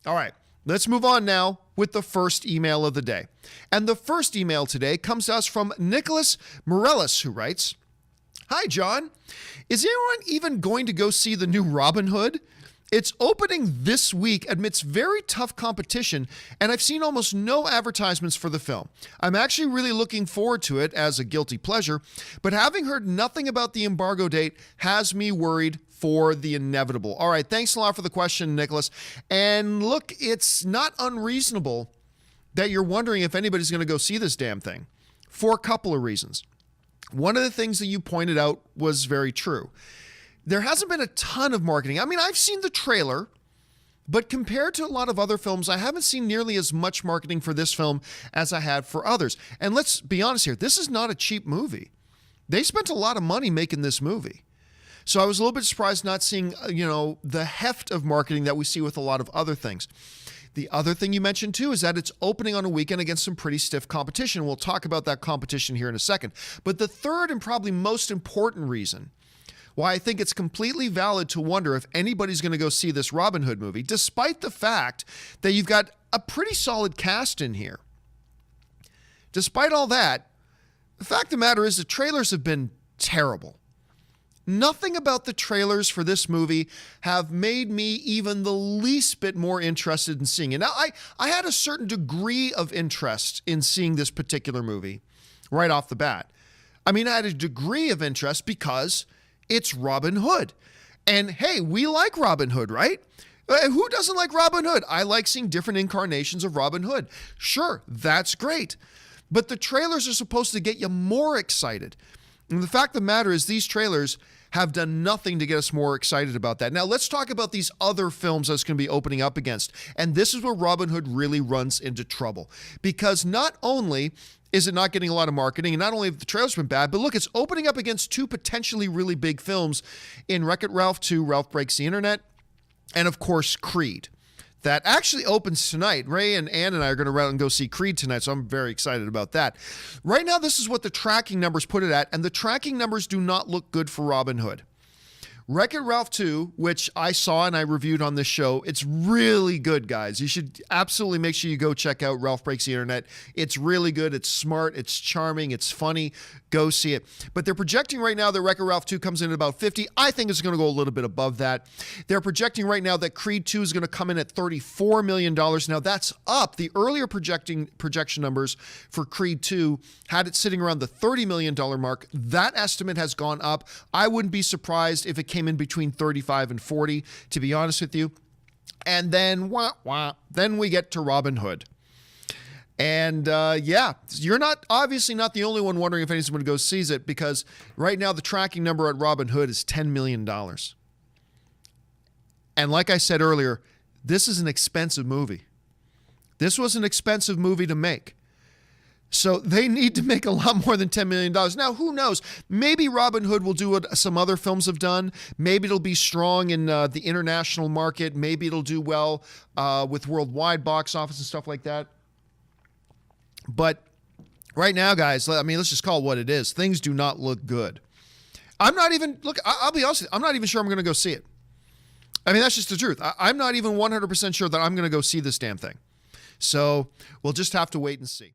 All right, let's move on now with the first email of the day. And the first email today comes to us from Nicholas Mireles, who writes, "Hi, John. Is anyone even going to go see the new Robin Hood? It's opening this week amidst very tough competition, and I've seen almost no advertisements for the film. I'm actually really looking forward to it as a guilty pleasure, but having heard nothing about the embargo date has me worried for the inevitable." All right, thanks a lot for the question, Nicholas. And look, it's not unreasonable that you're wondering if anybody's going to go see this damn thing for a couple of reasons. One of the things that you pointed out was very true. There hasn't been a ton of marketing. I mean, I've seen the trailer, but compared to a lot of other films, I haven't seen nearly as much marketing for this film as I had for others. And let's be honest here, this is not a cheap movie. They spent a lot of money making this movie. So I was a little bit surprised not seeing, the heft of marketing that we see with a lot of other things. The other thing you mentioned too is that it's opening on a weekend against some pretty stiff competition. We'll talk about that competition here in a second. But the third and probably most important reason why I think it's completely valid to wonder if anybody's going to go see this Robin Hood movie, despite the fact that you've got a pretty solid cast in here. Despite all that, the fact of the matter is the trailers have been terrible. Nothing about the trailers for this movie have made me even the least bit more interested in seeing it. Now, I had a certain degree of interest in seeing this particular movie right off the bat. I mean, I had a degree of interest because it's Robin Hood. And hey, we like Robin Hood, right? Who doesn't like Robin Hood? I like seeing different incarnations of Robin Hood. Sure, that's great. But the trailers are supposed to get you more excited. And the fact of the matter is these trailers have done nothing to get us more excited about that. Now, let's talk about these other films that's going to be opening up against. And this is where Robin Hood really runs into trouble. Because not only is it not getting a lot of marketing, and not only have the trailers been bad, but look, it's opening up against two potentially really big films in Wreck-It Ralph 2, Ralph Breaks the Internet, and of course, Creed. That actually opens tonight. Ray and Ann and I are going to run and go see Creed tonight, so I'm very excited about that. Right now, this is what the tracking numbers put it at, and the tracking numbers do not look good for Robin Hood. Wreck-It Ralph 2, which I saw and I reviewed on this show, it's really good, guys. You should absolutely make sure you go check out Ralph Breaks the Internet. It's really good. It's smart. It's charming. It's funny. Go see it. But they're projecting right now that Wreck-It Ralph 2 comes in at about 50. I think it's going to go a little bit above that. They're projecting right now that Creed 2 is going to come in at $34 million. Now, that's up. The earlier projection numbers for Creed 2 had it sitting around the $30 million mark. That estimate has gone up. I wouldn't be surprised if it came in between 35 and 40, to be honest with you. And then, then we get to Robin Hood. And you're obviously not the only one wondering if anyone's going to go see it, because right now the tracking number at Robin Hood is $10 million. And like I said earlier, this is an expensive movie. This was an expensive movie to make. So they need to make a lot more than $10 million. Now, who knows? Maybe Robin Hood will do what some other films have done. Maybe it'll be strong in the international market. Maybe it'll do well with worldwide box office and stuff like that. But right now, guys, I mean, let's just call it what it is. Things do not look good. I'll be honest with you, I'm not even sure I'm going to go see it. I mean, that's just the truth. I'm not even 100% sure that I'm going to go see this damn thing. So we'll just have to wait and see.